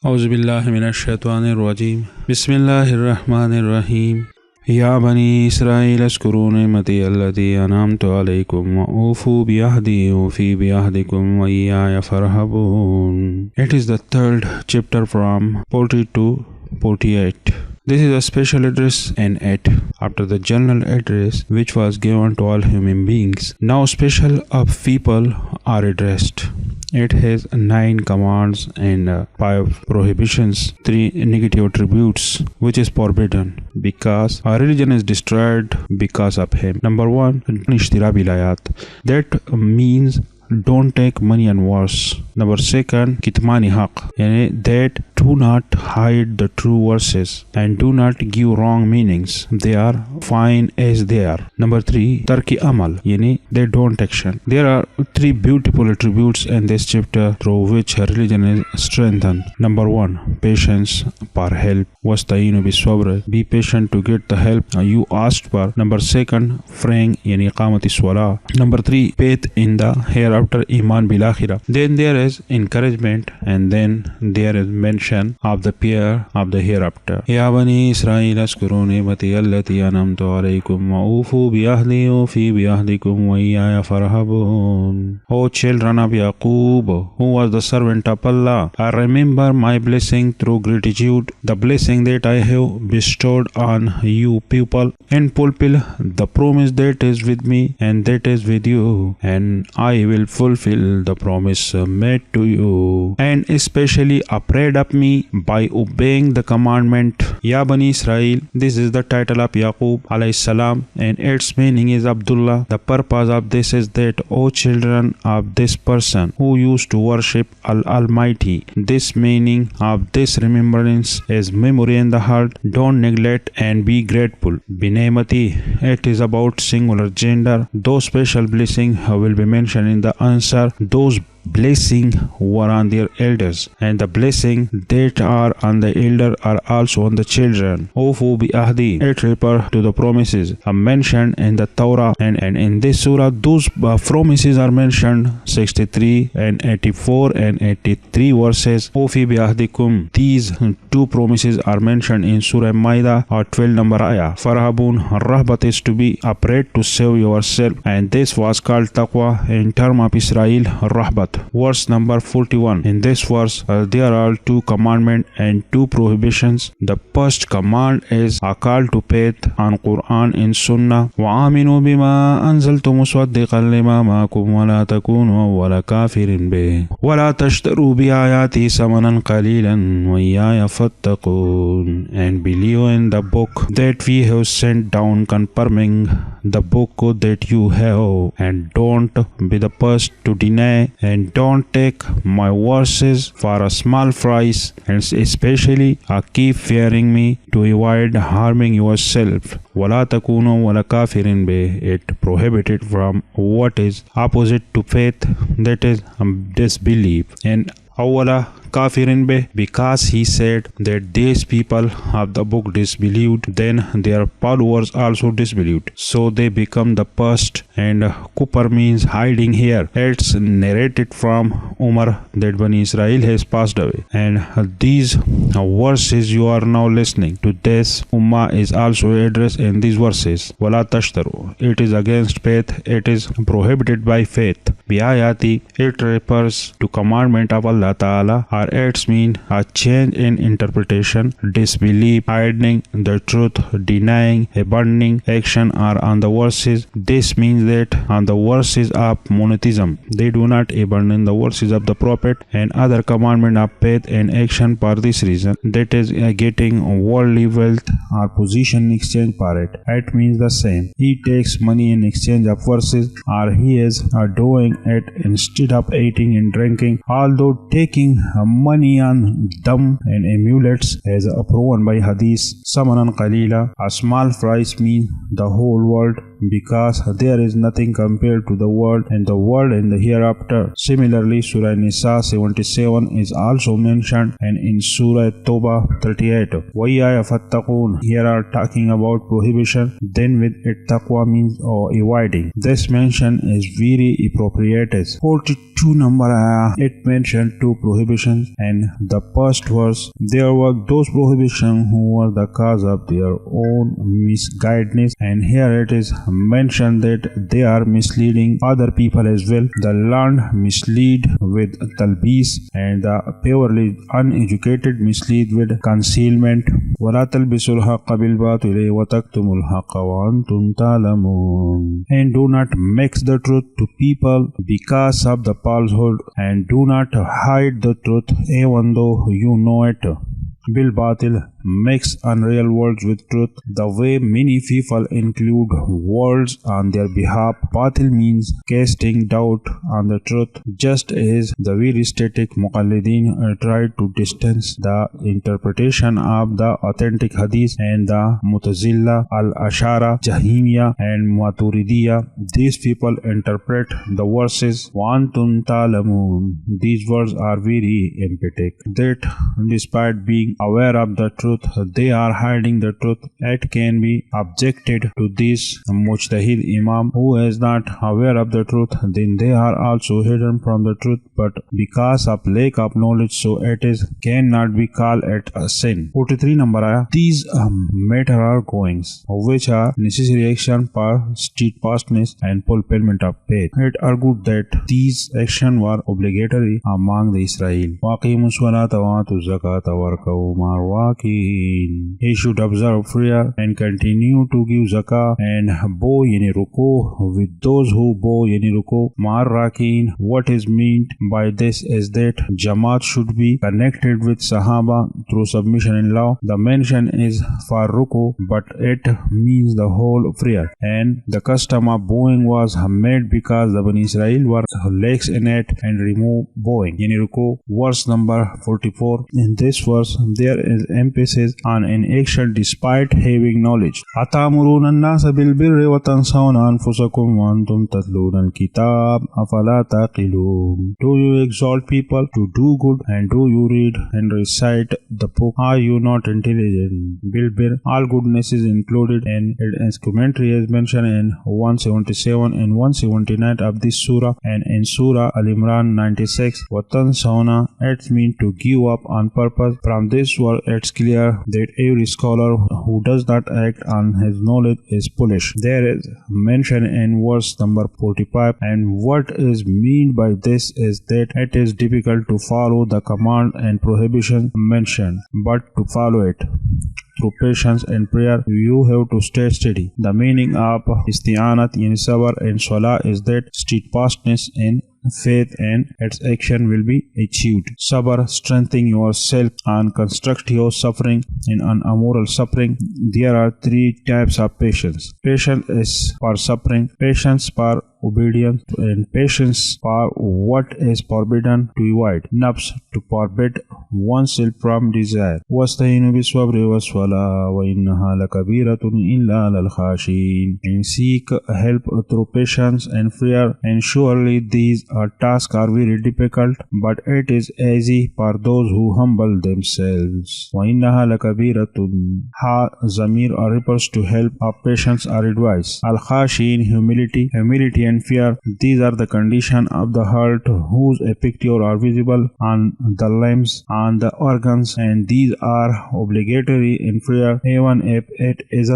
औज़ु बिल्लाहि मिनश शैतानिर रजीम बिस्मिल्लाहिर रहमानिर रहीम या बनी इस्राईल अज़्कुरू निअमती अल्लती अनअमतु अलैकुम व औफू बिअहदी औफी बिअहदिकुम व इय्याया फरहबून. It is the third chapter from 40 to 48. This is a special address and at after the general address which was given to all human beings. Now special of people are addressed. It has 9 commands and 5 prohibitions, 3 negative attributes which is forbidden because our religion is destroyed because of him. Number 1, Ishtira bil Ayat. That means don't take money and worse. Number 2, kitmani haq, that do not hide the true verses and do not give wrong meanings. They are fine as they are. Number 3, tarki amal, they don't action. There are 3 beautiful attributes in this chapter through which religion is strengthened. Number 1, patience for help. Wasta'inu bis-sabr, be patient to get the help you asked for. Number 2, praying, iqamati salah. Number 3, faith in the hereafter, iman bil akhirah. Then there is encouragement and then there is mention of the fear of the hereafter. Ya bani Israil azkuru ni'mati allati an'amtu alaykum wa awfu bi ahdi awfi bi ahdikum wa iyaya farhabun. O children of Yaqub, who was the servant of Allah, I remember my blessing through gratitude, the blessing that I have bestowed on you people, and fulfill the promise that is with me and that is with you, and I will fulfill the promise made to you, and especially afraid of me by obeying the commandment. Ya Bani Israel, this is the title of Yaqub alayhi salam and its meaning is Abdullah. The purpose of this is that, O children of this person who used to worship Almighty, this meaning of this remembrance is memory in the heart. Don't neglect and be grateful. Binamati, it is about singular gender. Those special blessings will be mentioned in the answer. Those blessings were on their elders, and the blessings that are on the elder are also on the children. Ofu bi ahdi, it refers to the promises mentioned in the Torah, and in this surah those promises are mentioned 63 and 84 and 83 verses. Ofi bi ahdikum, these 2 promises are mentioned in Surah Maida or 12 number ayah. Farhabun, rahbat is to be afraid to save yourself, and this was called taqwa in term of Israel, rahbat. Verse number 41. In this verse there are 2 commandments and 2 prohibitions. The first command is a call to faith on Quran and Sunnah. وَآمِنُوا بِمَا أَنزَلْتُ مُصَدِّقًا لِمَا مَعَكُمْ وَلَا تَكُونُوا أَوَّلَ كَافِرٍ بِهِ وَلَا تَشْتَرُوا بِآيَاتِي ثَمَنًا قَلِيلًا وَإِيَّايَ فَاتَّقُونِ. And believe in the book that we have sent down, confirming the book that you have, and don't be the first to deny, and don't take my verses for a small price, and especially keep fearing me to avoid harming yourself. Wala takunu wala kafirin be, it prohibited from what is opposite to faith, that is disbelief. And awala kafirin be, because he said that these people of the book disbelieved, then their followers also disbelieved, so they become the first. And Kupar means hiding here. It's narrated from Umar that Bani Israel has passed away, and these verses you are now listening to, this Ummah is also addressed in these verses. Wala tashtaru, it is against faith, it is prohibited by faith. Biayati, it refers to commandment of Allah Ta'ala, or its mean a change in interpretation, disbelief, hiding the truth, denying, abandoning action are on the verses. This means that on the verses of monotheism, they do not abandon the verses of the Prophet and other commandment of faith and action for this reason, that is getting worldly wealth or position in exchange for it. It means the same. He takes money in exchange of verses, or he is doing it instead of eating and drinking, although taking money on dumb and amulets as proven by hadith. Samanan qalila, a small price means the whole world. because there is nothing compared to the world and the world in the hereafter. Similarly, Surah Nisa 77 is also mentioned, and in Surah Toba 38. وَإِيَّايَ فَاتَّقُونَ. Here are talking about prohibition, then with it taqwa means avoiding. This mention is very appropriate. 42 number ayah, it mentioned two prohibitions, and the first verse, there were those prohibitions who were the cause of their own misguidedness, and here it is mentioned that they are misleading other people as well. The learned mislead with talbis, and the purely uneducated mislead with concealment. وَلَا تَلْبِسُوا الْحَقَّ بِالْبَاطِلِ وَتَكْتُمُوا الْحَقَّ وَأَنْتُمْ تَعْلَمُونَ. And do not mix the truth to people because of the falsehood, and do not hide the truth even though you know it. Bil Batil, mix unreal words with truth, the way many people include words on their behalf. Batil means casting doubt on the truth, just as the very static muqallideen tried to distance the interpretation of the authentic hadith, and the Mutazila, Al-Ashara, Jahmiya and Maturidiyya. These people interpret the verses وَأَنْتُمْ تَعْلَمُونَ. These words are very emphatic, that despite being aware of the truth, they are hiding the truth. It can be objected to this Mujtahid Imam who is not aware of the truth, then they are also hidden from the truth, but because of lack of knowledge, so it is cannot be called it a sin. 43 number ayah, these matter are goings, which are necessary action for steadfastness and fulfillment of faith. It argued that these actions were obligatory among the Israel. وَأَقِيمُوا الصَّلَاةَ وَآتُوا الزَّكَاةَ وَارْكَعُوا مَعَ الرَّاكِعِينَ. He should observe prayer and continue to give zakah and bow yani ruku with those who bow yani ruku. Ma'ar rakin, what is meant by this is that Jamaat should be connected with Sahaba through submission in law. The mention is for ruku, but it means the whole prayer, and the custom of bowing was made because the Bani Israel were lax in it and removed bowing yani ruku. Verse number 44. In this verse there is emphasis on an action despite having knowledge. أَتَأْمُرُونَ النَّاسَ بِالْبِرِّ وَتَنْسَوْنَ أَنفُسَكُمْ وَأَنْتُمْ تَتْلُونَ الْكِتَابَ أَفَلَا تَعْقِلُونَ. Do you exalt people to do good, and do you read and recite the book? Are you not intelligent? Bilbir, all goodness is included, and its commentary is mentioned in 177 and 179 of this surah, and in Surah Al-Imran 96. وَتَنْسَوْنَ, it means to give up on purpose. From this word it's clear that every scholar who does not act on his knowledge is foolish. There is mention in verse number 45, and what is meant by this is that it is difficult to follow the command and prohibition mentioned, but to follow it through patience and prayer, you have to stay steady. The meaning of isti'anat in sabr and salah is that steadfastness in faith and its action will be achieved. Sabr, strengthen yourself and construct your suffering in an amoral suffering. There are three types of patience. Patience is for suffering, patience for obedience, and patience for what is forbidden to avoid. Nafs, to forbid oneself from desire. وَاسْتَعِينُوا بِالصَّبْرِ وَالصَّلَاةِ وَإِنَّهَا لَكَبِيرَةٌ إِلَّا عَلَى الْخَاشِعِينَ. And seek help through patience and prayer, and surely these tasks are very difficult, but it is easy for those who humble themselves. وَإِنَّهَا لَكَبِيرَةٌ. Ha Zamir refers to help of patience or advice. Al-Khashin, humility and fear. These are the condition of the heart whose picture are visible on the limbs and the organs, and these are obligatory in prayer even if it is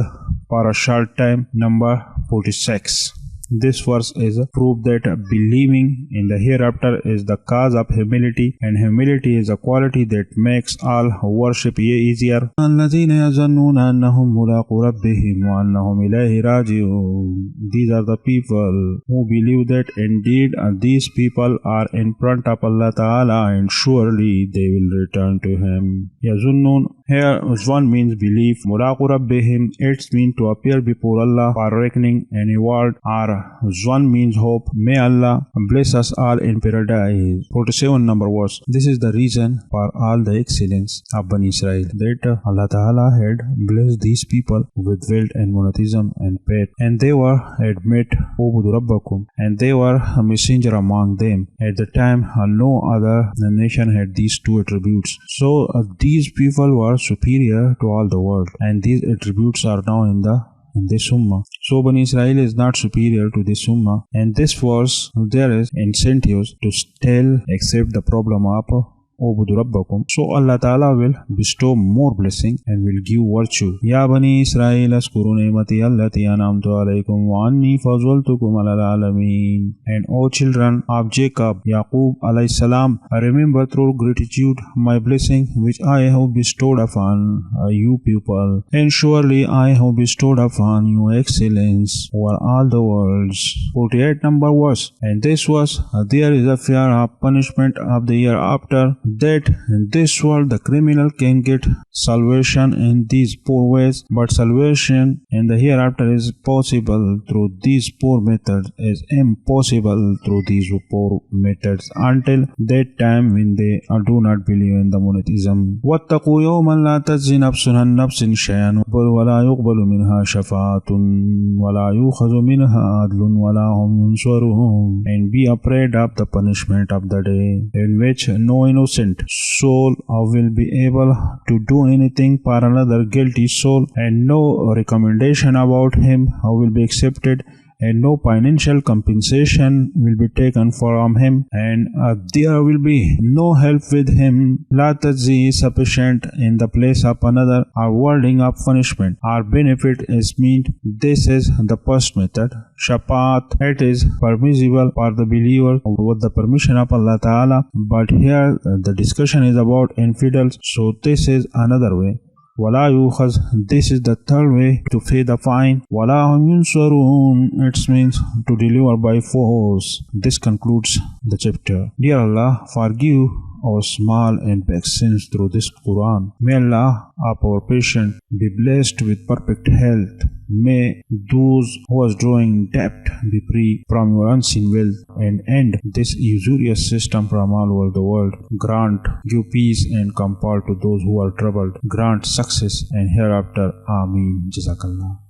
for a short time. Number 46. This verse is a proof that believing in the hereafter is the cause of humility, and humility is a quality that makes all worship easier. الذين يظنون أنهم ملاقو ربهم وأنهم إليه راجعون. These are the people who believe that indeed these people are in front of Allah Ta'ala and surely they will return to Him. يظنون, here one means belief. ملاقو ربهم, it means to appear before Allah for reckoning and reward, or Zwan means hope. May Allah bless us all in paradise. 47 number verse. This is the reason for all the excellence of Bani Israel, that Allah Ta'ala had blessed these people with wealth and monotheism and faith, and they were admit Ubudu Rabbakum, and they were a messenger among them. At the time, no other nation had these two attributes. So these people were superior to all the world, and these attributes are now in this Ummah. So Bani Israel is not superior to this Ummah, and this verse there is incentives to still accept the problem of Ubudu Rabbakum. So Allah Ta'ala will bestow more blessing and will give virtue. Ya Bani Israel askuru ni'mati allati an'amtu alaykum wa anni fazaltukum alal alamin. And O children of Jacob, Yaqub alayhi salam, remember through gratitude my blessing which I have bestowed upon you people, and surely I have bestowed upon you excellence over all the worlds. 48 number verse. And this was there is a fear of punishment of the year after, that in this world the criminal can get salvation in these poor ways, but salvation in the hereafter is possible through these poor methods, is impossible through these poor methods until that time when they do not believe in the monotheism. وَاتَّقُوا يَوْمًا لَا تَجْزِي نَفْسٌ عَنْ نَفْسٍ شَيْئًا وَلَا يُقْبَلُ مِنْهَا شَفَاعَةٌ وَلَا يُؤْخَذُ مِنْهَا عَدْلٌ وَلَا هُمْ يُنصَرُونَ. And be afraid of the punishment of the day in which no innocent soul will be able to do anything for another guilty soul, and no recommendation about him will be accepted, and no financial compensation will be taken from him, and there will be no help with him. La tajzi is sufficient in the place of another, or wording of punishment or benefit is meant. This is the first method. Shafaat, it is permissible for the believer with the permission of Allah Ta'ala, but here the discussion is about infidels, so this is another way. Wala yukhaz, this is the third way to pay the fine. Wala hum yunsarun, it means to deliver by force. This concludes the chapter. Dear Allah, forgive our small and big sins through this Quran. May Allah of our patient be blessed with perfect health. May those who are drawing debt be free from your unseen wealth, and end this usurious system from all over the world. Grant, give peace and comfort to those who are troubled. Grant success and hereafter. Ameen. Jazakallah.